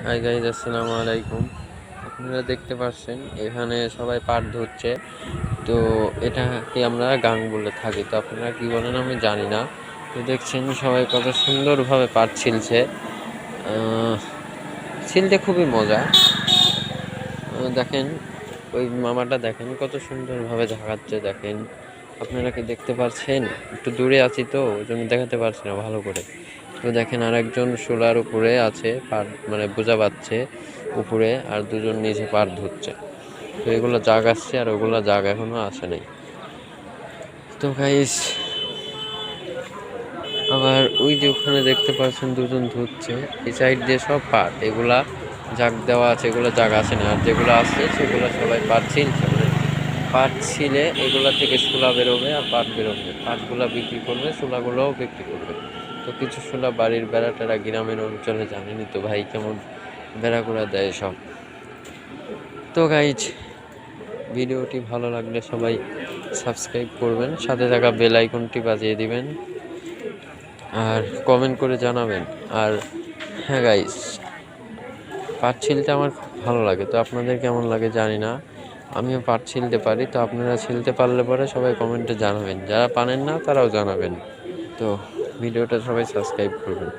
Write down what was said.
Hi guys, আসসালামু আলাইকুম। আপনারা দেখতে পাচ্ছেন এখানে সবাই পাট ধরছে। তো এটাকে আমরা গাং বলে থাকি, তো আপনারা কি বলেন আমি জানি না। তো দেখছেন সবাই কত সুন্দরভাবে পাট ছিলছে। ছিলতে খুবই মজা। দেখেন ওই মামাটা, দেখেন কত সুন্দরভাবে ঝাঁকাচ্ছে। দেখেন আপনারা কি দেখতে পাচ্ছেন? একটু দূরে আছি তো ওই জন্য দেখাতে পারছি না ভালো করে। তো দেখেন আর একজন শোলার উপরে আছে, পাট মানে বোঝা পাচ্ছে উপরে, আর দুজন নিচে পাট ধরছে। তো এগুলো জাগ আসছে আর ওগুলো জাগ এখনো আসে নাই। তো গাইস, আবার ওই যে ওখানে দেখতে পাচ্ছেন দুজন ধরছে, এই সাইড দিয়ে সব পাট, এগুলা জাগ দেওয়া আছে, এগুলো জাগ আসে না। আর যেগুলো আছে সেগুলো সবাই পাট ছিলছে, মানে পাট ছিলে এগুলা থেকে শোলা বেরোবে আর পাট বেরোবে। পাটগুলা বিক্রি করবে, শোলাগুলোও বিক্রি করবে। তো কিছু শোলা বাড়ির বেড়া টেড়া, গ্রামের অঞ্চলে জানেনই তো ভাই কেমন বেড়া করে দেয় সব। তো গাইজ, ভিডিওটি ভালো লাগলে সবাই সাবস্ক্রাইব করবেন, সাথে থাকা বেল আইকনটি বাজিয়ে দিবেন আর কমেন্ট করে জানাবেন। আর হ্যাঁ গাইজ, পাট ছিলতে আমার খুব ভালো লাগে। তো আপনাদের কেমন লাগে জানি না, আমিও পাট ছিলতে পারি। তো আপনারা ছিলতে পারলে পরে সবাই কমেন্টে জানাবেন, যারা পারেন না তারাও জানাবেন। তো ভিডিওটা সবাই সাবস্ক্রাইব করবেন।